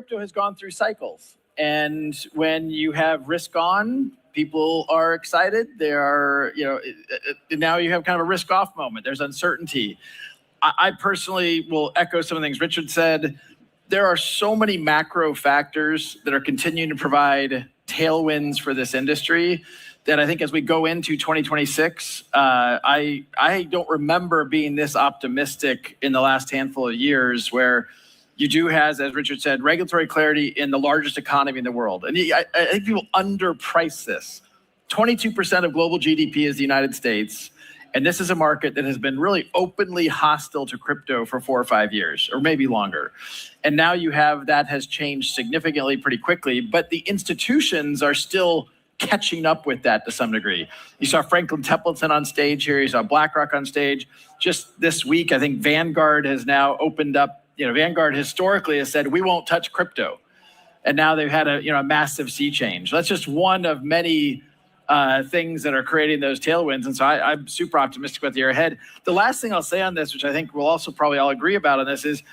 crypto has gone through cycles. And when you have risk on, people are excited. Now you have kind of a risk off moment. There's uncertainty. I personally will echo some of the things Richard said. There are so many macro factors that are continuing to provide tailwinds for this industry that I think as we go into 2026, I don't remember being this optimistic in the last handful of years, where you do have, as Richard said, regulatory clarity in the largest economy in the world. And I think people underprice this. 22% of global GDP is the United States. And this is a market that has been really openly hostile to crypto for 4 or 5 years, or maybe longer. And now you have that has changed significantly pretty quickly, but the institutions are still catching up with that to some degree. You saw Franklin Templeton on stage here. You saw BlackRock on stage. Just this week, I think Vanguard has now opened up. Vanguard historically has said, we won't touch crypto. And now they've had a massive sea change. That's just one of many things that are creating those tailwinds. And so I'm super optimistic about the year ahead. The last thing I'll say on this, which I think we'll also probably all agree about on this, is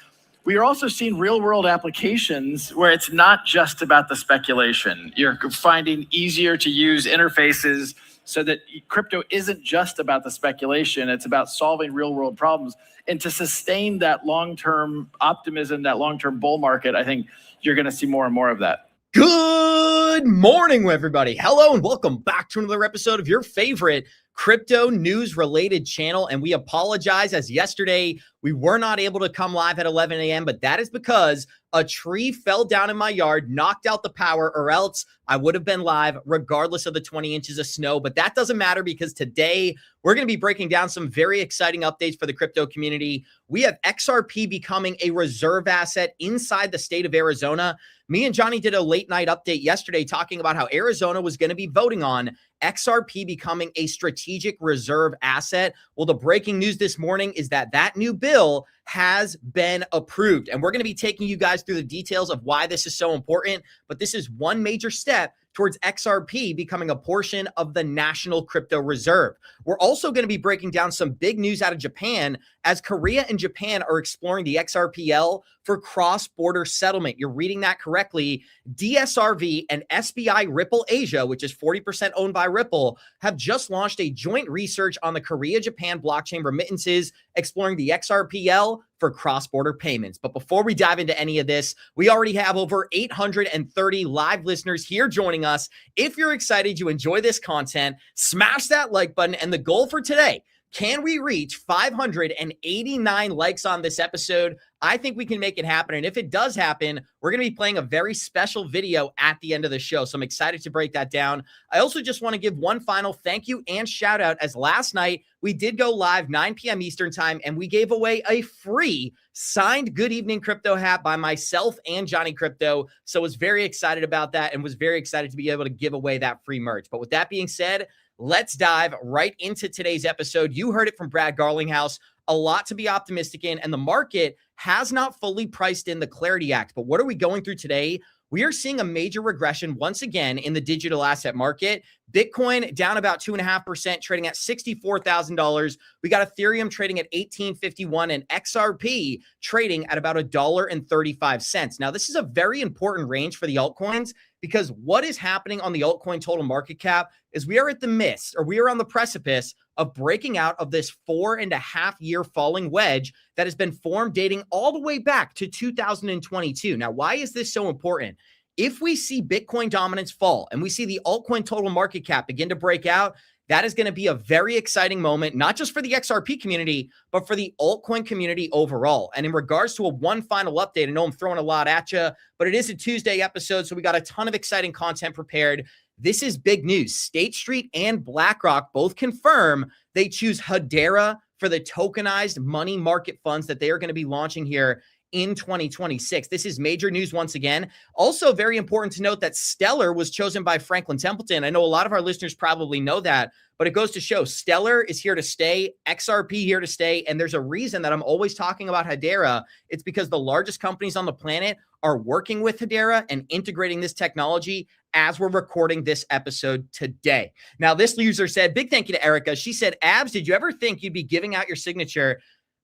we are also seeing real world applications where it's not just about the speculation. You're finding easier to use interfaces so that crypto isn't just about the speculation. It's about solving real world problems. And to sustain that long-term optimism, that long-term bull market, I think you're going to see more and more of that. Good morning, everybody. Hello, and welcome back to another episode of your favorite crypto news related channel. And we apologize, as yesterday we were not able to come live at 11 a.m., but that is because a tree fell down in my yard, knocked out the power, or else I would have been live regardless of the 20 inches of snow. But that doesn't matter, because today we're going to be breaking down some very exciting updates for the crypto community. We have XRP becoming a reserve asset inside the state of Arizona. Me and Johnny did a late night update yesterday talking about how Arizona was going to be voting on XRP becoming a strategic reserve asset. Well, the breaking news this morning is that that new bill has been approved. And we're going to be taking you guys through the details of why this is so important. But this is one major step towards XRP becoming a portion of the national crypto reserve. We're also going to be breaking down some big news out of Japan, as Korea and Japan are exploring the XRPL for cross-border settlement. You're reading that correctly. DSRV and SBI Ripple Asia, which is 40% owned by Ripple, have just launched a joint research on the Korea-Japan blockchain remittances, exploring the XRPL for cross-border payments. But before we dive into any of this, we already have over 830 live listeners here joining us. If you're excited, you enjoy this content, smash that like button. And the goal for today, can we reach 589 likes on this episode? I think we can make it happen. And if it does happen, we're going to be playing a very special video at the end of the show. So I'm excited to break that down. I also just want to give one final thank you and shout out, as last night we did go live 9 p.m. Eastern time, and we gave away a free signed Good Evening Crypto hat by myself and Johnny Krypto. So I was very excited about that and was very excited to be able to give away that free merch. But with that being said, let's dive right into today's episode. You heard it from Brad Garlinghouse. A lot to be optimistic in, and the market has not fully priced in the Clarity Act. But what are we going through today? We are seeing a major regression once again in the digital asset market. Bitcoin down about 2.5%, trading at $64,000. We got Ethereum trading at $18.51 and XRP trading at about $1.35. Now, this is a very important range for the altcoins, because what is happening on the altcoin total market cap is we are at the midst, or we are on the precipice of breaking out of this 4.5-year falling wedge that has been formed dating all the way back to 2022. Now, why is this so important? If we see Bitcoin dominance fall and we see the altcoin total market cap begin to break out, that is going to be a very exciting moment, not just for the XRP community, but for the altcoin community overall. And in regards to one final update, I know I'm throwing a lot at you, but it is a Tuesday episode, so we got a ton of exciting content prepared. This is big news. State Street and BlackRock both confirm they choose Hedera for the tokenized money market funds that they are going to be launching here in 2026. This is major news once again. Also very important to note that Stellar was chosen by Franklin Templeton. I know a lot of our listeners probably know that, but it goes to show Stellar is here to stay, XRP here to stay, and there's a reason that I'm always talking about Hedera. It's because the largest companies on the planet are working with Hedera and integrating this technology as we're recording this episode today. Now, this user said, big thank you to Erica. She said, Abs, did you ever think you'd be giving out your signature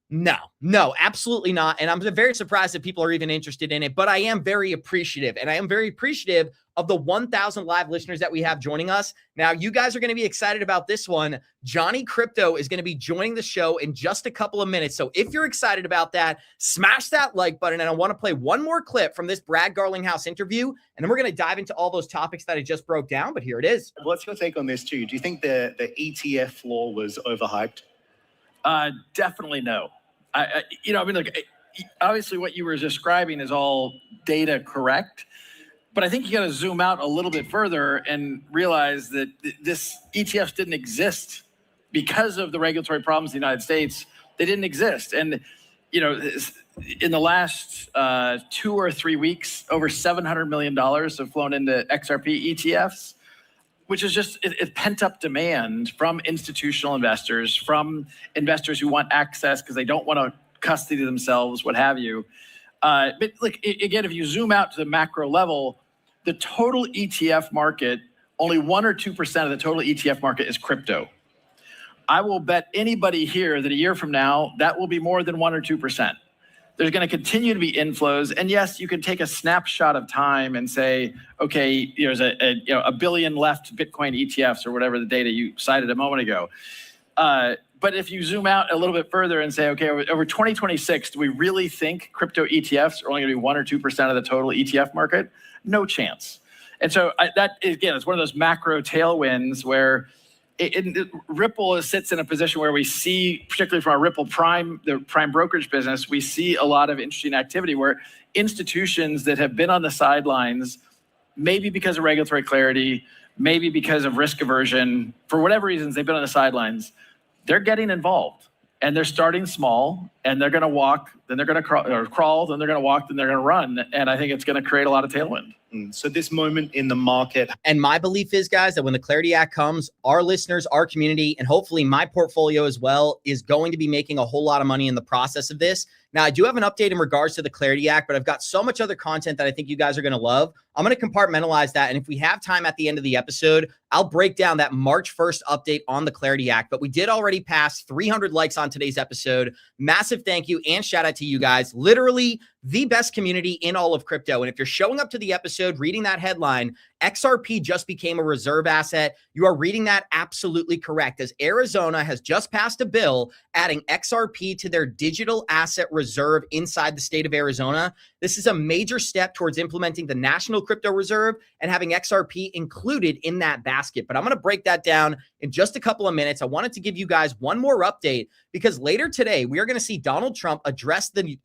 No, absolutely not. And I'm very surprised that people are even interested in it, but I am very appreciative. And I am very appreciative of the 1,000 live listeners that we have joining us. Now, you guys are going to be excited about this one. Johnny Krypto is going to be joining the show in just a couple of minutes. So if you're excited about that, smash that like button. And I want to play one more clip from this Brad Garlinghouse interview. And then we're going to dive into all those topics that I just broke down. But here it is. What's your take on this too? Do you think the ETF floor was overhyped? Definitely no. Look, obviously what you were describing is all data correct, but I think you got to zoom out a little bit further and realize that this ETFs didn't exist because of the regulatory problems in the United States. They didn't exist. And, in the last 2 or 3 weeks, over $700 million have flown into XRP ETFs, which is just it pent up demand from institutional investors, from investors who want access because they don't want to custody themselves, what have you. But look, again, if you zoom out to the macro level, the total ETF market, only 1 or 2% of the total ETF market is crypto. I will bet anybody here that a year from now, that will be more than 1 or 2%. There's going to continue to be inflows. And yes, you can take a snapshot of time and say, okay, there's a billion left Bitcoin ETFs or whatever the data you cited a moment ago. But if you zoom out a little bit further and say, okay, over 2026, do we really think crypto ETFs are only going to be 1 or 2% of the total ETF market? No chance. And so that, again, it's one of those macro tailwinds where Ripple sits in a position where we see, particularly from our Ripple Prime, the prime brokerage business, we see a lot of interesting activity where institutions that have been on the sidelines, maybe because of regulatory clarity, maybe because of risk aversion, for whatever reasons they've been on the sidelines, they're getting involved. And they're starting small, and they're going to walk, then they're going to crawl, then they're going to walk, then they're going to run. And I think it's going to create a lot of tailwind. So this moment in the market. And my belief is, guys, that when the Clarity Act comes, our listeners, our community, and hopefully my portfolio as well is going to be making a whole lot of money in the process of this. Now, I do have an update in regards to the Clarity Act, but I've got so much other content that I think you guys are going to love. I'm going to compartmentalize that. And if we have time at the end of the episode, I'll break down that March 1st update on the Clarity Act. But we did already pass 300 likes on today's episode. Massive thank you and shout out to you guys. Literally the best community in all of crypto. And if you're showing up to the episode reading that headline, XRP just became a reserve asset, you are reading that absolutely correct, as Arizona has just passed a bill adding XRP to their digital asset reserve inside the state of Arizona. This is a major step towards implementing the National Crypto Reserve and having XRP included in that basket. But I'm going to break that down in just a couple of minutes. I wanted to give you guys one more update because later today, we are going to see Donald Trump address the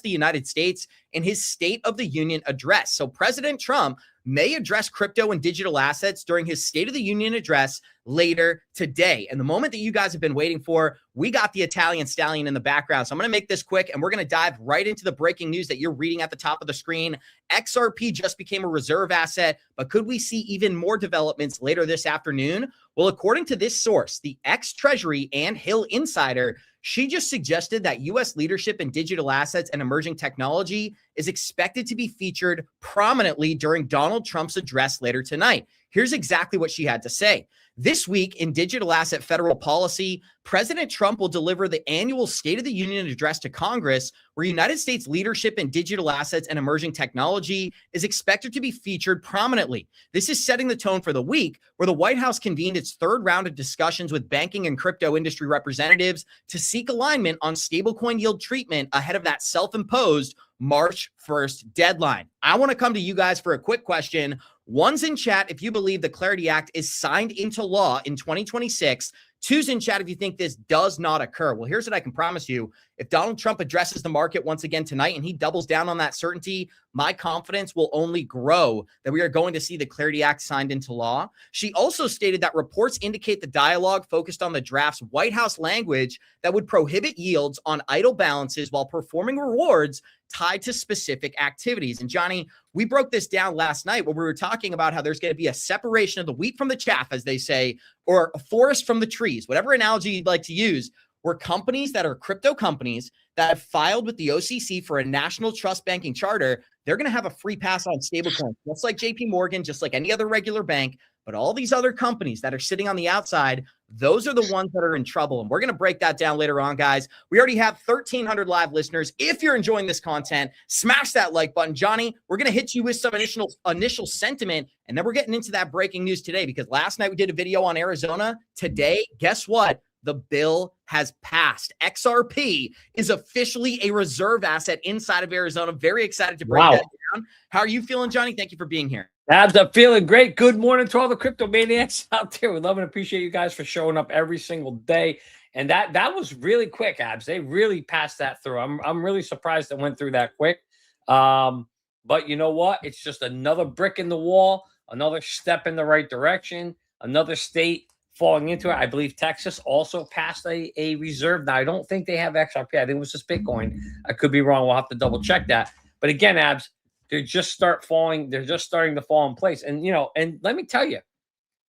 United States in his State of the Union address. So President Trump may address crypto and digital assets during his State of the Union address later today. And the moment that you guys have been waiting for, we got the Italian stallion in the background. So I'm going to make this quick and we're going to dive right into the breaking news that you're reading at the top of the screen. XRP just became a reserve asset, but could we see even more developments later this afternoon? Well, according to this source, the ex-Treasury and Hill insider, she just suggested that U.S. leadership in digital assets and emerging technology is expected to be featured prominently during Donald Trump's address later tonight. Here's exactly what she had to say. This week in digital asset federal policy, President Trump will deliver the annual State of the Union address to Congress, where United States leadership in digital assets and emerging technology is expected to be featured prominently. This is setting the tone for the week, where the White House convened its third round of discussions with banking and crypto industry representatives to seek alignment on stablecoin yield treatment ahead of that self-imposed March 1st deadline. I want to come to you guys for a quick question. One's in chat if you believe the Clarity Act is signed into law in 2026. Two's in chat if you think this does not occur. Well, here's what I can promise you. If Donald Trump addresses the market once again tonight and he doubles down on that certainty, my confidence will only grow that we are going to see the Clarity Act signed into law. She also stated that reports indicate the dialogue focused on the draft's White House language that would prohibit yields on idle balances while performing rewards tied to specific activities. And Johnny, we broke this down last night when we were talking about how there's going to be a separation of the wheat from the chaff, as they say, or a forest from the trees, whatever analogy you'd like to use, where companies that are crypto companies that have filed with the OCC for a national trust banking charter, they're going to have a free pass on stablecoins, just like JP Morgan, just like any other regular bank. But all these other companies that are sitting on the outside, those are the ones that are in trouble. And we're going to break that down later on, guys. We already have 1,300 live listeners. If you're enjoying this content, smash that like button. Johnny, we're going to hit you with some initial sentiment, and then we're getting into that breaking news today, because last night we did a video on Arizona. Today, guess what? The bill has passed. XRP is officially a reserve asset inside of Arizona. Very excited to break that down. How are you feeling, Johnny? Thank you for being here. Abs, I'm feeling great. Good morning to all the crypto maniacs out there. We love and appreciate you guys for showing up every single day. And that was really quick, Abs. They really passed that through. I'm really surprised it went through that quick. But you know what? It's just another brick in the wall, another step in the right direction, another state falling into it. I believe Texas also passed a reserve. Now, I don't think they have XRP. I think it was just Bitcoin. I could be wrong. We'll have to double check that. But again, Abs, they're just starting to fall in place. And, and let me tell you,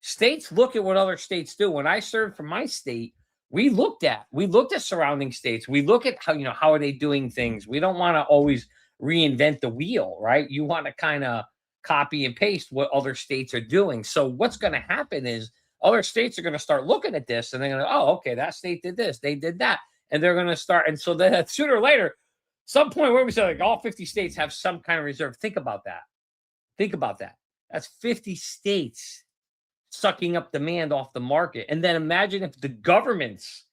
states look at what other states do. When I served for my state, we looked at surrounding states. We look at how are they doing things. We don't want to always reinvent the wheel, right? You want to kind of copy and paste what other states are doing. So what's going to happen is other states are going to start looking at this, and they're going to, oh, okay, that state did this, they did that. And they're going to start. And so then sooner or later, some point where we say like all 50 states have some kind of reserve. Think about that. That's 50 states sucking up demand off the market. And then imagine if the governments,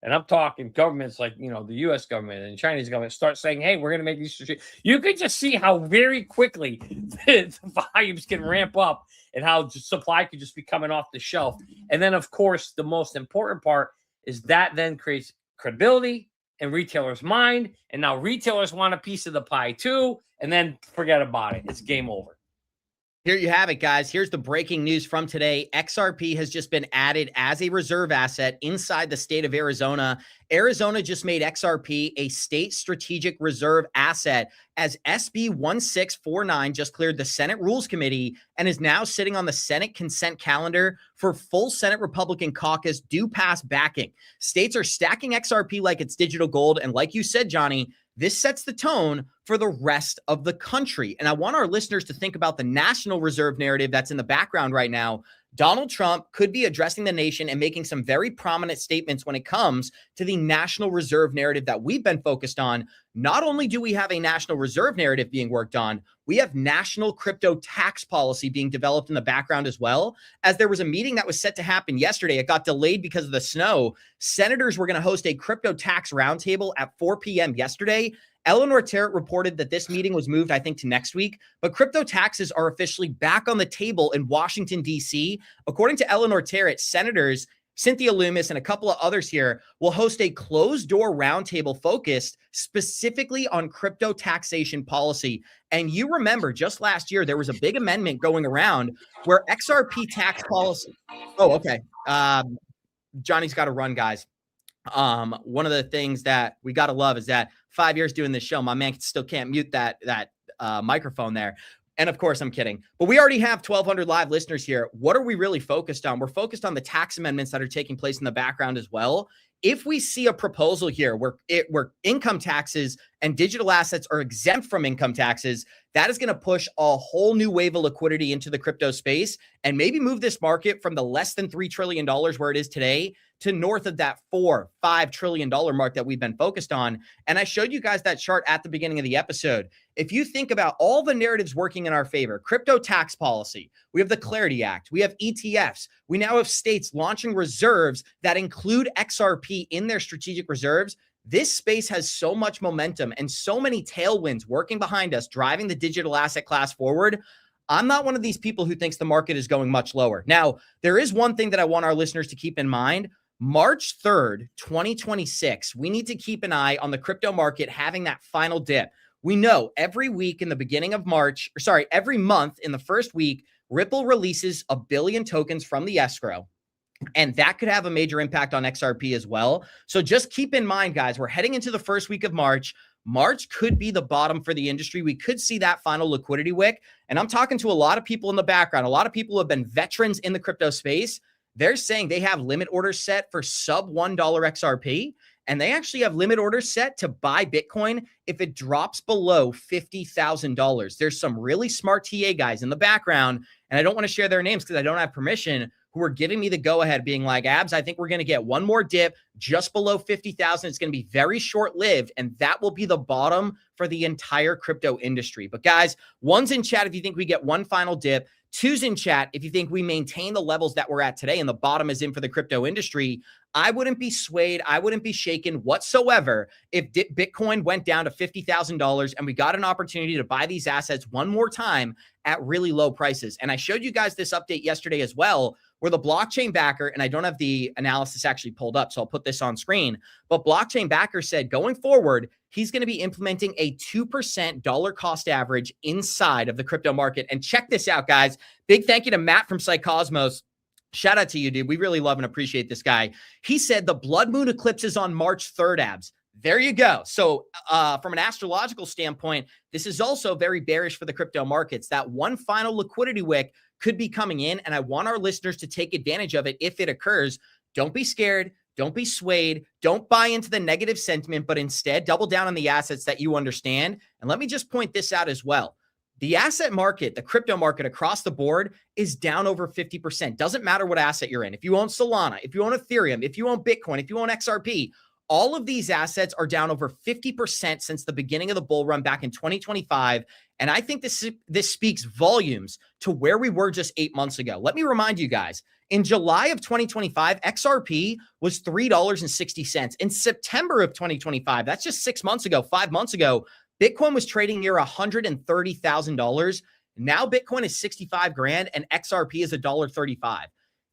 and I'm talking governments like, the U.S. government and Chinese government, start saying, hey, we're going to make these. You could just see how very quickly the volumes can ramp up and how supply could just be coming off the shelf. And then, of course, the most important part is that then creates credibility in retailers' mind. And now retailers want a piece of the pie too. And then forget about it. It's game over. Here you have it, guys. Here's the breaking news from today. XRP has just been added as a reserve asset inside the state of Arizona. Arizona just made XRP a state strategic reserve asset as SB 1649 just cleared the Senate Rules Committee and is now sitting on the Senate consent calendar for full Senate Republican caucus due pass backing. States are stacking XRP like it's digital gold. And like you said, Johnny, this sets the tone for the rest of the country. And I want our listeners to think about the national reserve narrative that's in the background right now. Donald Trump could be addressing the nation and making some very prominent statements when it comes to the national reserve narrative that we've been focused on. Not only do we have a national reserve narrative being worked on, we have national crypto tax policy being developed in the background as well. As there was a meeting that was set to happen yesterday, it got delayed because of the snow. Senators were going to host a crypto tax roundtable at 4 p.m. yesterday. Eleanor Terrett reported that this meeting was moved, I think, to next week, but crypto taxes are officially back on the table in Washington, D.C. According to Eleanor Terrett, Senators Cynthia Loomis and a couple of others here will host a closed-door roundtable focused specifically on crypto taxation policy. And you remember just last year, there was a big amendment going around where XRP tax policy. Oh, okay. Johnny's got to run, guys. One of the things that we got to love is that 5 years doing this show, my man still can't mute that microphone there. And of course, I'm kidding. But we already have 1,200 live listeners here. What are we really focused on? We're focused on the tax amendments that are taking place in the background as well. If we see a proposal here where income taxes and digital assets are exempt from income taxes, that is going to push a whole new wave of liquidity into the crypto space and maybe move this market from the less than $3 trillion where it is today to north of that $4-5 trillion mark that we've been focused on. And I showed you guys that chart at the beginning of the episode. If you think about all the narratives working in our favor, crypto tax policy, we have the Clarity Act, we have ETFs, we now have states launching reserves that include XRP in their strategic reserves. This space has so much momentum and so many tailwinds working behind us, driving the digital asset class forward. I'm not one of these people who thinks the market is going much lower. Now, there is one thing that I want our listeners to keep in mind. March 3rd, 2026, we need to keep an eye on the crypto market having that final dip. We know every week in the beginning of March, every month in the first week, Ripple releases 1 billion tokens from the escrow. And that could have a major impact on XRP as well. So just keep in mind, guys, we're heading into the first week of March. March could be the bottom for the industry. We could see that final liquidity wick. And I'm talking to a lot of people in the background, a lot of people who have been veterans in the crypto space. They're saying they have limit orders set for sub $1 XRP. And they actually have limit orders set to buy Bitcoin if it drops below $50,000. There's some really smart TA guys in the background, and I don't want to share their names because I don't have permission, who are giving me the go-ahead, being like, Abs, I think we're going to get one more dip just below 50,000. It's going to be very short-lived, and that will be the bottom for the entire crypto industry. But guys, one's in chat if you think we get one final dip. Two's in chat if you think we maintain the levels that we're at today and the bottom is in for the crypto industry. I wouldn't be swayed. I wouldn't be shaken whatsoever if Bitcoin went down to $50,000 and we got an opportunity to buy these assets one more time at really low prices. And I showed you guys this update yesterday as well, where the blockchain backer, and I don't have the analysis actually pulled up, so I'll put this on screen, but blockchain backer said going forward, he's going to be implementing a 2% dollar cost average inside of the crypto market. And check this out, guys. Big thank you to Matt from Psychosmos. Shout out to you, dude. We really love and appreciate this guy. He said the blood moon eclipse is on March 3rd, Abs. There you go. So from an astrological standpoint, this is also very bearish for the crypto markets. That one final liquidity wick could be coming in, and I want our listeners to take advantage of it if it occurs. Don't be scared. Don't be swayed. Don't buy into the negative sentiment, but instead double down on the assets that you understand. And let me just point this out as well. The asset market, the crypto market across the board is down over 50%. Doesn't matter what asset you're in. If you own Solana, if you own Ethereum, if you own Bitcoin, if you own XRP, all of these assets are down over 50% since the beginning of the bull run back in 2025. And I think this speaks volumes to where we were just 8 months ago. Let me remind you guys, in July of 2025, XRP was $3.60. In September of 2025, that's just 6 months ago, 5 months ago, Bitcoin was trading near $130,000. Now Bitcoin is 65 grand and XRP is $1.35.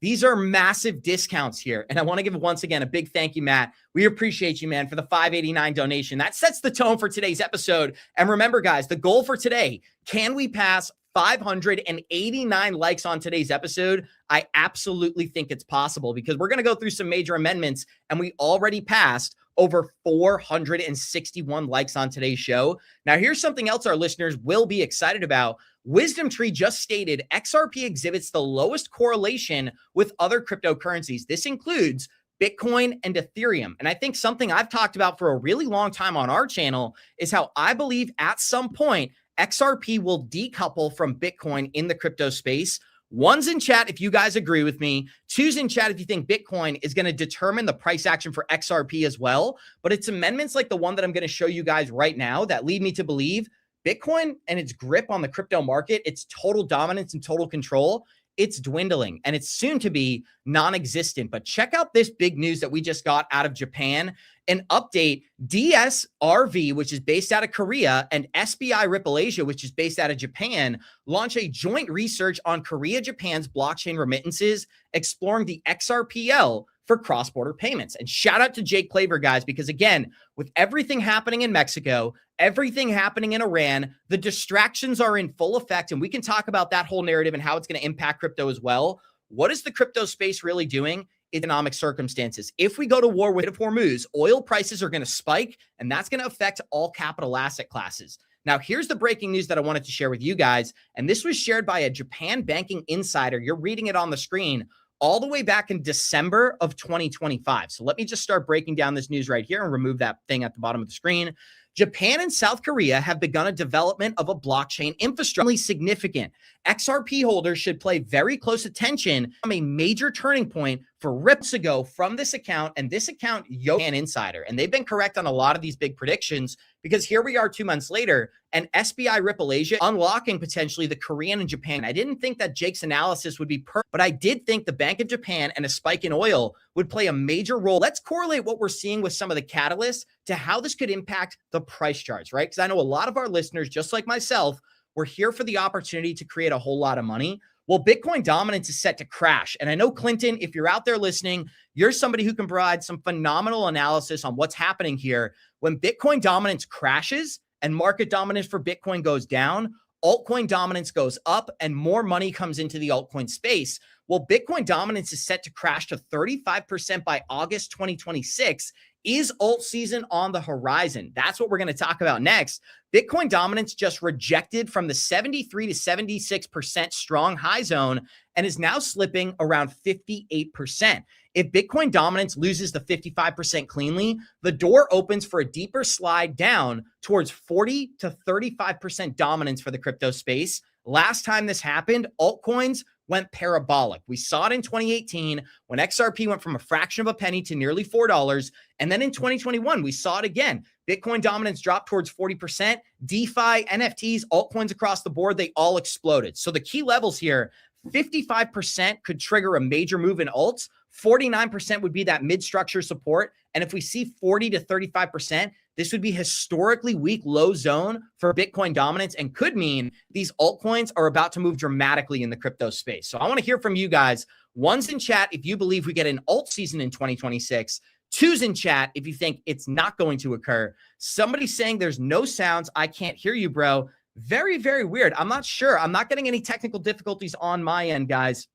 These are massive discounts here. And I want to give once again a big thank you, Matt. We appreciate you, man, for the $5.89 donation. That sets the tone for today's episode. And remember, guys, the goal for today, can we pass 589 likes on today's episode? I absolutely think it's possible because we're going to go through some major amendments and we already passed over 461 likes on today's show. Now, here's something else our listeners will be excited about. Wisdom Tree just stated XRP exhibits the lowest correlation with other cryptocurrencies. This includes Bitcoin and Ethereum. And I think something I've talked about for a really long time on our channel is how I believe at some point XRP will decouple from Bitcoin in the crypto space. One's in chat if you guys agree with me. Two's in chat if you think Bitcoin is going to determine the price action for XRP as well. But it's amendments like the one that I'm going to show you guys right now that lead me to believe Bitcoin and its grip on the crypto market, its total dominance and total control, it's dwindling and it's soon to be non-existent. But check out this big news that we just got out of Japan. An update, DSRV, which is based out of Korea, and SBI Ripple Asia, which is based out of Japan, launch a joint research on Korea, Japan's blockchain remittances, exploring the XRPL for cross-border payments. And shout out to Jake Klaver, guys, because again, with everything happening in Mexico, everything happening in Iran, the distractions are in full effect. And we can talk about that whole narrative and how it's going to impact crypto as well. What is the crypto space really doing? Economic circumstances. If we go to war with Hormuz, oil prices are going to spike, and that's going to affect all capital asset classes. Now, here's the breaking news that I wanted to share with you guys. And this was shared by a Japan banking insider. You're reading it on the screen all the way back in December of 2025. So let me just start breaking down this news right here and remove that thing at the bottom of the screen. Japan and South Korea have begun a development of a blockchain infrastructure. Significant. XRP holders should pay very close attention from a major turning point for rips ago from this account, and this account, Japan Insider. And they've been correct on a lot of these big predictions because here we are 2 months later and SBI Ripple Asia unlocking potentially the Korean and Japan. I didn't think that Jake's analysis would be perfect, but I did think the Bank of Japan and a spike in oil would play a major role. Let's correlate what we're seeing with some of the catalysts to how this could impact the price charts, right? Because I know a lot of our listeners, just like myself, we're here for the opportunity to create a whole lot of money. Well, Bitcoin dominance is set to crash. And I know, Clinton, if you're out there listening, you're somebody who can provide some phenomenal analysis on what's happening here. When Bitcoin dominance crashes and market dominance for Bitcoin goes down, altcoin dominance goes up and more money comes into the altcoin space. Well, Bitcoin dominance is set to crash to 35% by August 2026. Is alt season on the horizon? That's what we're going to talk about next. Bitcoin dominance just rejected from the 73 to 76% strong high zone and is now slipping around 58%. If Bitcoin dominance loses the 55% cleanly, the door opens for a deeper slide down towards 40 to 35% dominance for the crypto space. Last time this happened, altcoins went parabolic. We saw it in 2018 when XRP went from a fraction of a penny to nearly $4. And then in 2021, we saw it again. Bitcoin dominance dropped towards 40%. DeFi, NFTs, altcoins across the board, they all exploded. So the key levels here, 55% could trigger a major move in alts. 49% would be that mid-structure support. And if we see 40 to 35%, this would be historically weak low zone for Bitcoin dominance and could mean these altcoins are about to move dramatically in the crypto space. So I want to hear from you guys. One's in chat if you believe we get an alt season in 2026. Two's in chat if you think it's not going to occur. Somebody's saying there's no sounds. I can't hear you, bro. Very, very weird. I'm not sure. I'm not getting any technical difficulties on my end, guys.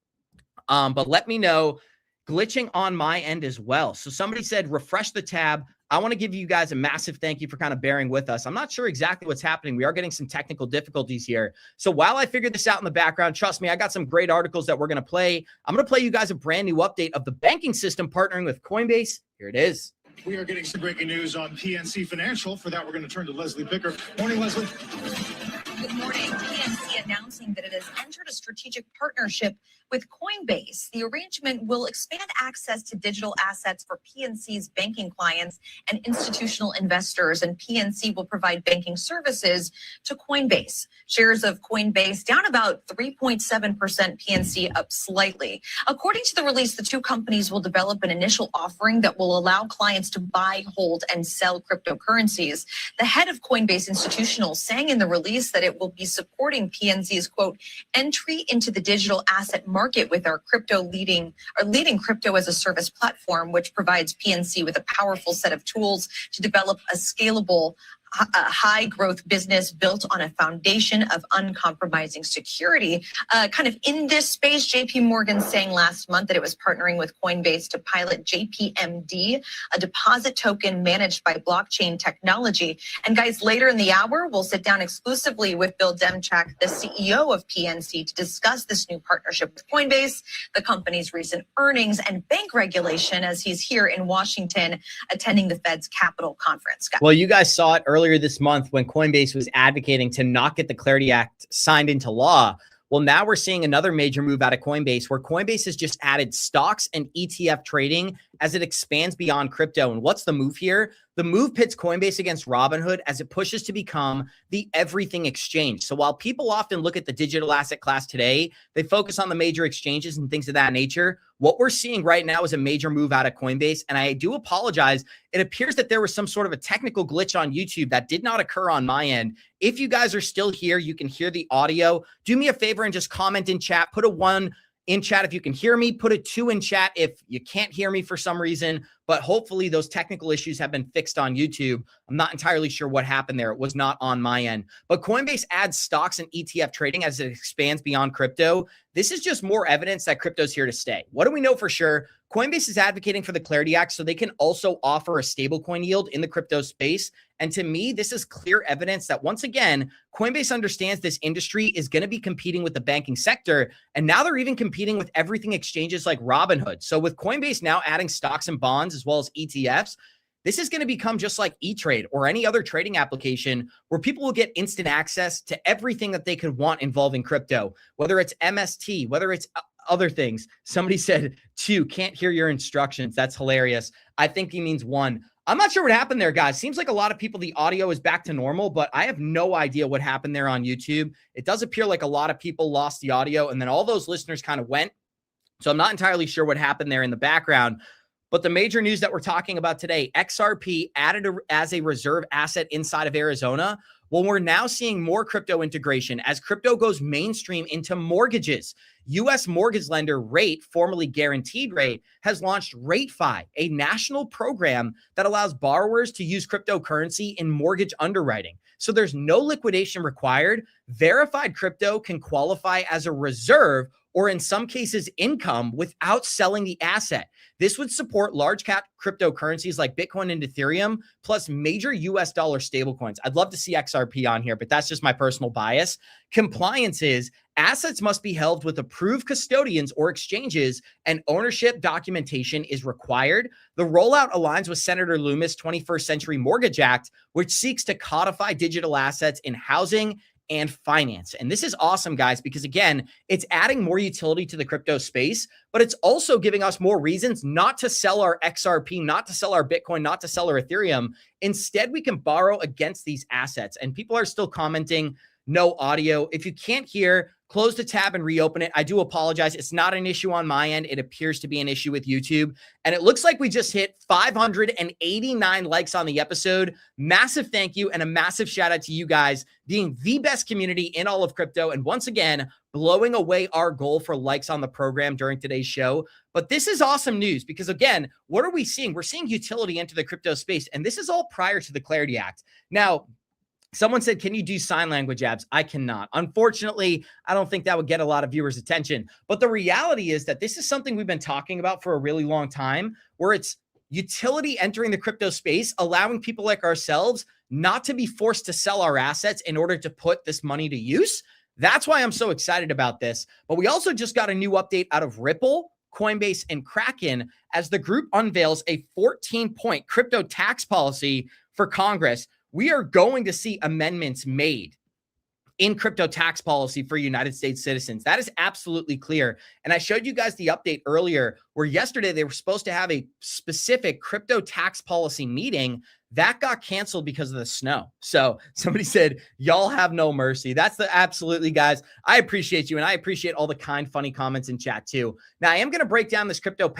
But let me know. Glitching on my end as well. So somebody said, refresh the tab. I want to give you guys a massive thank you for kind of bearing with us. I'm not sure exactly what's happening. We are getting some technical difficulties here. So while I figure this out in the background, trust me, I got some great articles that we're going to play. I'm going to play you guys a brand new update of the banking system partnering with Coinbase. Here it is. We are getting some breaking news on PNC Financial. For that, we're going to turn to Leslie Picker. Morning, Leslie. Good morning. PNC announcing that it has entered a strategic partnership with Coinbase. The arrangement will expand access to digital assets for PNC's banking clients and institutional investors, and PNC will provide banking services to Coinbase. Shares of Coinbase down about 3.7%, PNC up slightly. According to the release, the two companies will develop an initial offering that will allow clients to buy, hold, and sell cryptocurrencies. The head of Coinbase Institutional saying in the release that it will be supporting PNC's, quote, entry into the digital asset market with our leading crypto as a service platform, which provides PNC with a powerful set of tools to develop a scalable, high growth business built on a foundation of uncompromising security. Kind of in this space, JP Morgan saying last month that it was partnering with Coinbase to pilot JPMD, a deposit token managed by blockchain technology. And guys, later in the hour, we'll sit down exclusively with Bill Demchak, the CEO of PNC, to discuss this new partnership with Coinbase, the company's recent earnings and bank regulation, as he's here in Washington attending the Fed's Capital Conference. Well, you guys saw it earlier this month when Coinbase was advocating to not get the Clarity Act signed into law. Well, now we're seeing another major move out of Coinbase where Coinbase has just added stocks and ETF trading as it expands beyond crypto. And what's the move here? The move pits Coinbase against Robinhood as it pushes to become the everything exchange. So while people often look at the digital asset class today, they focus on the major exchanges and things of that nature. What we're seeing right now is a major move out of Coinbase. And I do apologize. It appears that there was some sort of a technical glitch on YouTube that did not occur on my end. If you guys are still here, you can hear the audio. Do me a favor and just comment in chat. Put a 1 in chat if you can hear me. Put a 2 in chat if you can't hear me for some reason. But hopefully those technical issues have been fixed on YouTube. I'm not entirely sure what happened there. It was not on my end. But Coinbase adds stocks and ETF trading as it expands beyond crypto. This is just more evidence that crypto's here to stay. What do we know for sure? Coinbase is advocating for the Clarity Act so they can also offer a stablecoin yield in the crypto space. And to me, this is clear evidence that once again, Coinbase understands this industry is going to be competing with the banking sector. And now they're even competing with everything exchanges like Robinhood. So with Coinbase now adding stocks and bonds as well as ETFs, this is going to become just like E-Trade or any other trading application where people will get instant access to everything that they could want involving crypto, whether it's MST, whether it's other things. Somebody said 2, can't hear your instructions. That's hilarious. I think he means 1. I'm not sure what happened there, guys. Seems like a lot of people, the audio is back to normal, but I have no idea what happened there on YouTube. It does appear like a lot of people lost the audio and then all those listeners kind of went. So I'm not entirely sure what happened there in the background. But the major news that we're talking about today, XRP added as a reserve asset inside of Arizona. Well, we're now seeing more crypto integration as crypto goes mainstream into mortgages. U.S. mortgage lender Rate, formerly Guaranteed Rate, has launched RateFi, a national program that allows borrowers to use cryptocurrency in mortgage underwriting. So there's no liquidation required. Verified crypto can qualify as a reserve or in some cases income without selling the asset. This would support large cap cryptocurrencies like Bitcoin and Ethereum, plus major US dollar stablecoins. I'd love to see XRP on here, but that's just my personal bias. Compliance is assets must be held with approved custodians or exchanges, and ownership documentation is required. The rollout aligns with Senator Loomis' 21st Century Mortgage Act, which seeks to codify digital assets in housing and finance. And this is awesome, guys, because again, it's adding more utility to the crypto space, but it's also giving us more reasons not to sell our XRP, not to sell our Bitcoin, not to sell our Ethereum. Instead, we can borrow against these assets. And people are still commenting, no audio. If you can't hear, close the tab and reopen it. I do apologize. It's not an issue on my end. It appears to be an issue with YouTube. And it looks like we just hit 589 likes on the episode. Massive thank you and a massive shout out to you guys being the best community in all of crypto. And once again, blowing away our goal for likes on the program during today's show. But this is awesome news because again, what are we seeing? We're seeing utility into the crypto space. And this is all prior to the Clarity Act. Now, someone said, can you do sign language, Abs? I cannot. Unfortunately, I don't think that would get a lot of viewers' attention. But the reality is that this is something we've been talking about for a really long time, where it's utility entering the crypto space, allowing people like ourselves not to be forced to sell our assets in order to put this money to use. That's why I'm so excited about this. But we also just got a new update out of Ripple, Coinbase, and Kraken as the group unveils a 14-point crypto tax policy for Congress. We are going to see amendments made in crypto tax policy for United States citizens. That is absolutely clear. And I showed you guys the update earlier where yesterday they were supposed to have a specific crypto tax policy meeting that got canceled because of the snow. So somebody said, y'all have no mercy. That's the absolutely, guys. I appreciate you. And I appreciate all the kind, funny comments in chat too. Now I am going to break down this crypto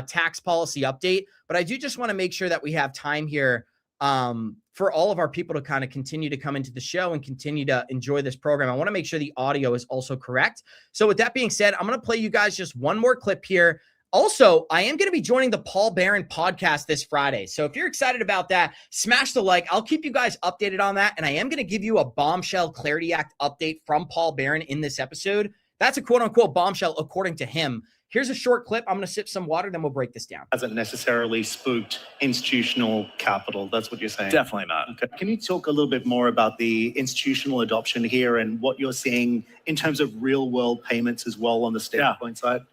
tax policy update, but I do just want to make sure that we have time here for all of our people to kind of continue to come into the show and continue to enjoy this program. I want to make sure the audio is also correct. So with that being said, I'm going to play you guys just one more clip here. Also, I am going to be joining the Paul Barron podcast this Friday. So if you're excited about that, smash the like. I'll keep you guys updated on that. And I am going to give you a bombshell Clarity Act update from Paul Barron in this episode. That's a quote unquote bombshell according to him. Here's a short clip. I'm going to sip some water, then we'll break this down. Hasn't necessarily spooked institutional capital. That's what you're saying. Definitely not. Okay. Can you talk a little bit more about the institutional adoption here and what you're seeing in terms of real world payments as well on the stablecoin side?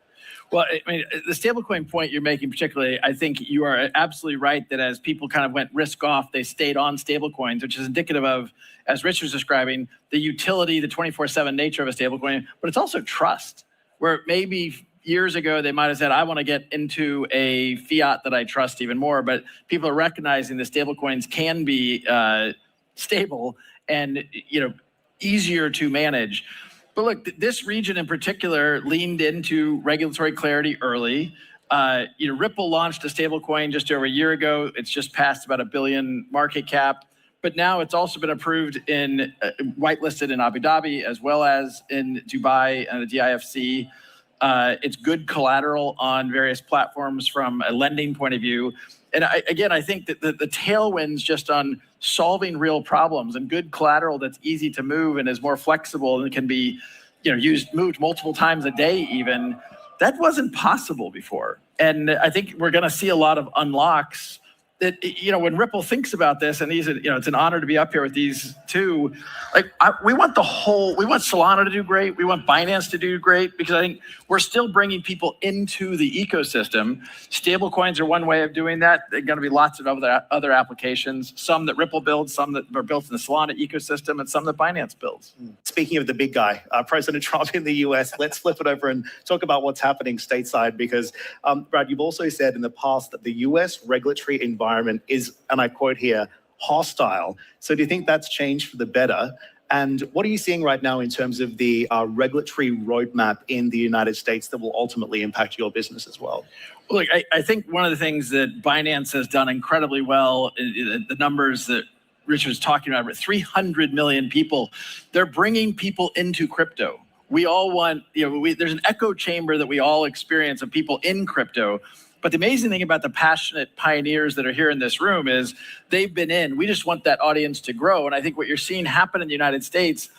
Well, I mean, the stablecoin point you're making particularly, I think you are absolutely right that as people kind of went risk off, they stayed on stablecoins, which is indicative of, as Rich was describing, the utility, the 24/7 nature of a stablecoin, but it's also trust, where maybe years ago, they might have said, I want to get into a fiat that I trust even more, but people are recognizing that stablecoins can be stable and, easier to manage. But look, this region in particular leaned into regulatory clarity early. Ripple launched a stablecoin just over a year ago. It's just passed about $1 billion market cap, but now it's also been approved in whitelisted in Abu Dhabi as well as in Dubai and the DIFC. It's good collateral on various platforms from a lending point of view. And I think that the tailwinds just on solving real problems and good collateral that's easy to move and is more flexible and can be, moved multiple times a day even, that wasn't possible before. And I think we're going to see a lot of unlocks that, when Ripple thinks about this, and it's an honor to be up here with these two, we want Solana to do great. We want Binance to do great because I think we're still bringing people into the ecosystem. Stablecoins are one way of doing that. There are going to be lots of other applications, some that Ripple builds, some that are built in the Solana ecosystem, and some that Binance builds. Speaking of the big guy, President Trump in the US, let's flip it over and talk about what's happening stateside because, Brad, you've also said in the past that the US regulatory environment is, and I quote here, hostile. So do you think that's changed for the better? And what are you seeing right now in terms of the regulatory roadmap in the United States that will ultimately impact your business as well? Look, I think one of the things that Binance has done incredibly well, the numbers that Richard's talking about, 300 million people, they're bringing people into crypto. We all want, there's an echo chamber that we all experience of people in crypto. But the amazing thing about the passionate pioneers that are here in this room is they've been in. We just want that audience to grow. And I think what you're seeing happen in the United States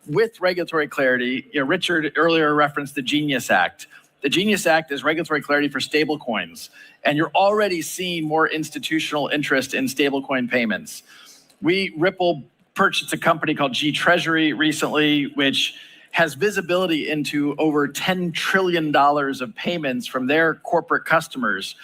with regulatory clarity, Richard earlier referenced the Genius Act. The Genius Act is regulatory clarity for stablecoins. And you're already seeing more institutional interest in stablecoin payments. Ripple purchased a company called G Treasury recently, which has visibility into over $10 trillion of payments from their corporate customers.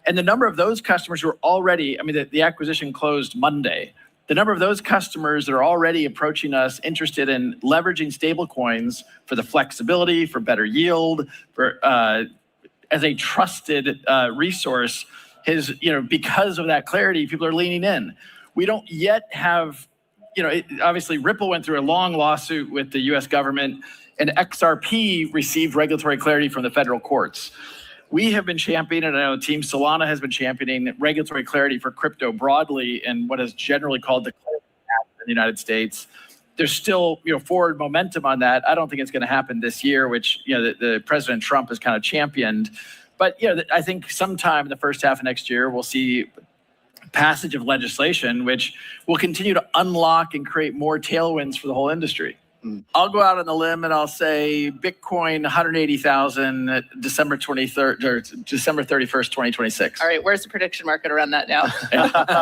And the number of those customers who are already, the acquisition closed Monday, the number of those customers that are already approaching us interested in leveraging stable coins for the flexibility, for better yield, for as a trusted resource is, because of that clarity, people are leaning in. We don't yet have, obviously Ripple went through a long lawsuit with the US government, and XRP received regulatory clarity from the federal courts. We have been championing, and I know Team Solana has been championing regulatory clarity for crypto broadly in what is generally called the Clarity Act in the United States. There's still, forward momentum on that. I don't think it's going to happen this year, which, the President Trump has kind of championed. But, I think sometime in the first half of next year, we'll see passage of legislation, which will continue to unlock and create more tailwinds for the whole industry. I'll go out on the limb and I'll say Bitcoin 180,000 December 23rd or December 31st, 2026. All right, where's the prediction market around that now?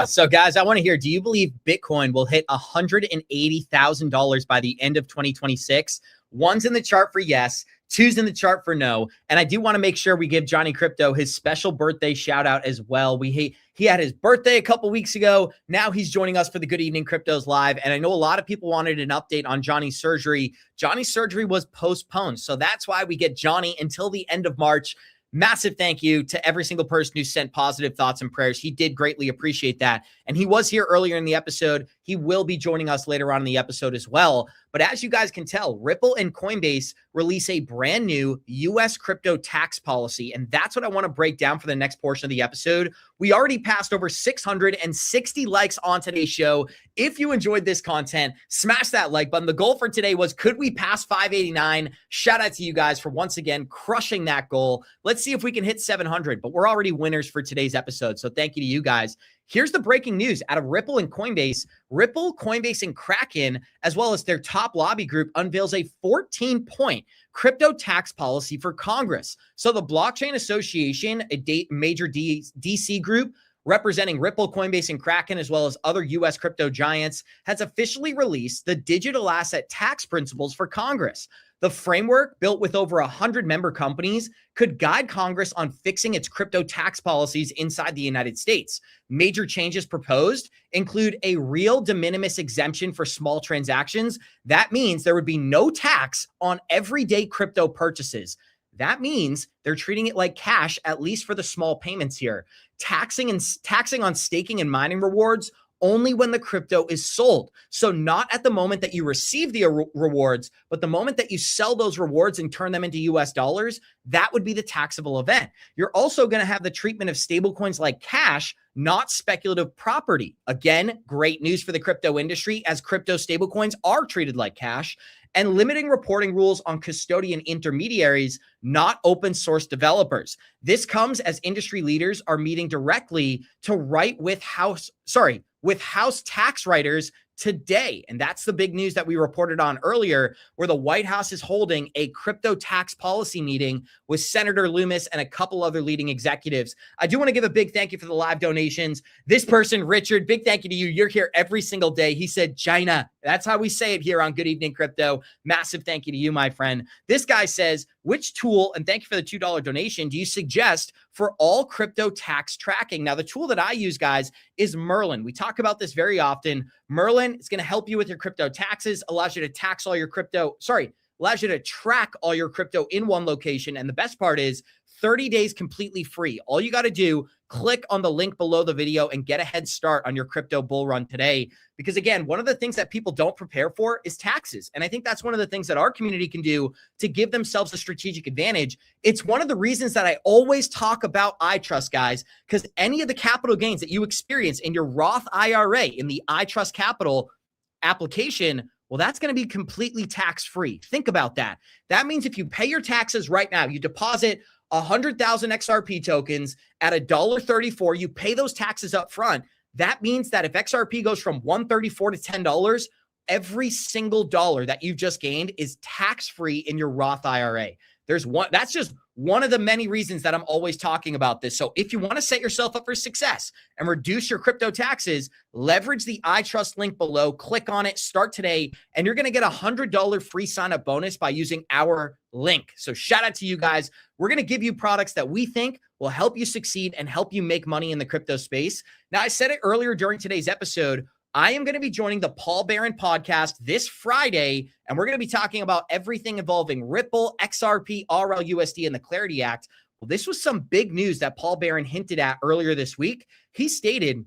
So guys, I want to hear, do you believe Bitcoin will hit $180,000 by the end of 2026? One's in the chart for yes, two's in the chart for no. And I do want to make sure we give Johnny Krypto his special birthday shout out as well. He had his birthday a couple weeks ago. Now he's joining us for the Good Evening Cryptos Live. And I know a lot of people wanted an update on Johnny's surgery. Johnny's surgery was postponed. So that's why we get Johnny until the end of March. Massive thank you to every single person who sent positive thoughts and prayers. He did greatly appreciate that. And he was here earlier in the episode. He will be joining us later on in the episode as well. But as you guys can tell, Ripple and Coinbase release a brand new US crypto tax policy. And that's what I want to break down for the next portion of the episode. We already passed over 660 likes on today's show. If you enjoyed this content, smash that like button. The goal for today was, could we pass 589? Shout out to you guys for once again crushing that goal. Let's see if we can hit 700, but we're already winners for today's episode. So thank you to you guys. Here's the breaking news out of Ripple and Coinbase. Ripple, Coinbase, and Kraken, as well as their top lobby group, unveils a 14-point crypto tax policy for Congress. So the Blockchain Association, a major DC group representing Ripple, Coinbase, and Kraken, as well as other U.S. crypto giants, has officially released the digital asset tax principles for Congress. The framework, built with over 100 member companies, could guide Congress on fixing its crypto tax policies inside the United States. Major changes proposed include a real de minimis exemption for small transactions. That means there would be no tax on everyday crypto purchases. That means they're treating it like cash, at least for the small payments here. Taxing on staking and mining rewards only when the crypto is sold. So not at the moment that you receive the rewards, but the moment that you sell those rewards and turn them into US dollars, that would be the taxable event. You're also going to have the treatment of stablecoins like cash, not speculative property. Again, great news for the crypto industry, as crypto stablecoins are treated like cash, and limiting reporting rules on custodian intermediaries, not open source developers. This comes as industry leaders are meeting directly to write with House tax writers today. And that's the big news that we reported on earlier, where the White House is holding a crypto tax policy meeting with Senator Loomis and a couple other leading executives. I do want to give a big thank you for the live donations. This person, Richard, big thank you to you. You're here every single day. He said, China. That's how we say it here on Good Evening Crypto. Massive thank you to you, my friend. This guy says, which tool, and thank you for the $2 donation, do you suggest for all crypto tax tracking? Now, the tool that I use, guys, is Merlin. We talk about this very often. Merlin is going to help you with your crypto taxes, allows you to track all your crypto in one location. And the best part is 30 days completely free. All you got to do, click on the link below the video and get a head start on your crypto bull run today. Because again, one of the things that people don't prepare for is taxes. And I think that's one of the things that our community can do to give themselves a strategic advantage. It's one of the reasons that I always talk about ITrust, guys, because any of the capital gains that you experience in your Roth IRA in the ITrust Capital application, well, that's going to be completely tax-free. Think about that. That means if you pay your taxes right now, you deposit 100,000 XRP tokens at $1.34, you pay those taxes up front. That means that if XRP goes from $1.34 to $10, every single dollar that you've just gained is tax-free in your Roth IRA. That's just one of the many reasons that I'm always talking about this. So if you want to set yourself up for success and reduce your crypto taxes, leverage the iTrust link below, click on it, start today, and you're going to get a $100 free sign-up bonus by using our link. So shout out to you guys. We're going to give you products that we think will help you succeed and help you make money in the crypto space. Now, I said it earlier during today's episode, I am going to be joining the Paul Barron podcast this Friday, and we're going to be talking about everything involving Ripple, XRP, RLUSD, and the Clarity Act. Well, this was some big news that Paul Barron hinted at earlier this week. He stated,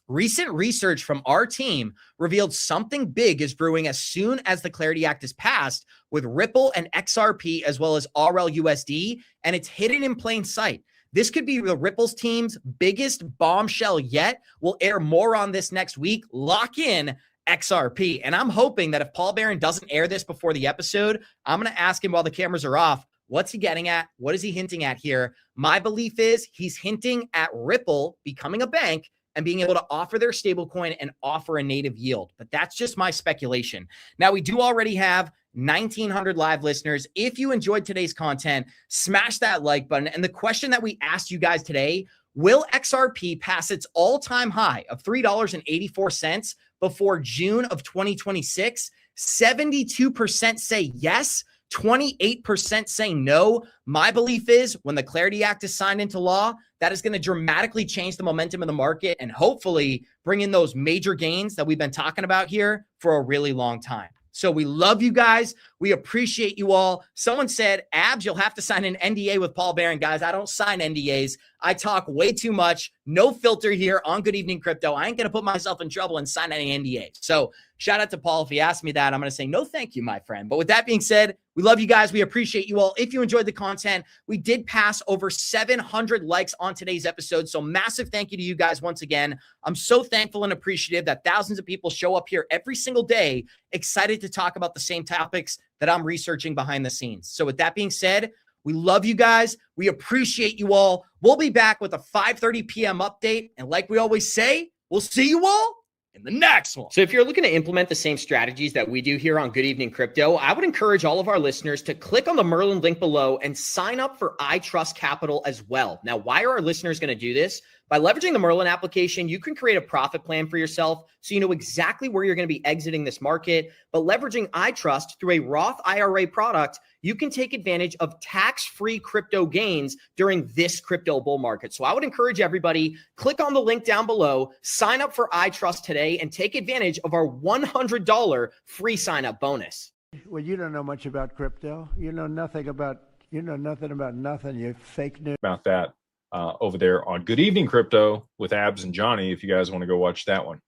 recent research from our team revealed something big is brewing as soon as the Clarity Act is passed with Ripple and XRP as well as RLUSD, and it's hidden in plain sight. This could be the Ripple's team's biggest bombshell yet. We'll air more on this next week. Lock in XRP. And I'm hoping that if Paul Barron doesn't air this before the episode, I'm going to ask him while the cameras are off, what's he getting at? What is he hinting at here? My belief is he's hinting at Ripple becoming a bank and being able to offer their stablecoin and offer a native yield. But that's just my speculation. Now, we do already have 1,900 live listeners. If you enjoyed today's content, smash that like button. And the question that we asked you guys today, will XRP pass its all-time high of $3.84 before June of 2026? 72% say yes. 28% say no. My belief is when the Clarity Act is signed into law, that is going to dramatically change the momentum of the market and hopefully bring in those major gains that we've been talking about here for a really long time. So we love you guys. We appreciate you all. Someone said, Abs, you'll have to sign an NDA with Paul Barron. Guys, I don't sign NDAs. I talk way too much. No filter here on Good Evening Crypto. I ain't going to put myself in trouble and sign any NDAs. So shout out to Paul. If he asked me that, I'm going to say, no, thank you, my friend. But with that being said, we love you guys. We appreciate you all. If you enjoyed the content, we did pass over 700 likes on today's episode. So massive thank you to you guys once again. I'm so thankful and appreciative that thousands of people show up here every single day, excited to talk about the same topics that I'm researching behind the scenes. So with that being said, we love you guys. We appreciate you all. We'll be back with a 5:30 p.m. update. And like we always say, we'll see you all in the next one. So if you're looking to implement the same strategies that we do here on Good Evening Crypto, I would encourage all of our listeners to click on the Merlin link below and sign up for ITrust Capital as well. Now, why are our listeners going to do this? By leveraging the Merlin application, you can create a profit plan for yourself so you know exactly where you're going to be exiting this market. But leveraging ITrust through a Roth IRA product, you can take advantage of tax-free crypto gains during this crypto bull market. So I would encourage everybody, click on the link down below, sign up for ITrust today, and take advantage of our $100 free sign-up bonus. Well, you don't know much about crypto. You know nothing about nothing. You fake news. About that over there on Good Evening Crypto with Abs and Johnny, if you guys want to go watch that one.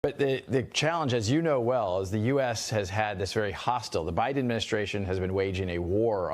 But the challenge, as you know well, is the U.S. has had this very hostile. The Biden administration has been waging a war on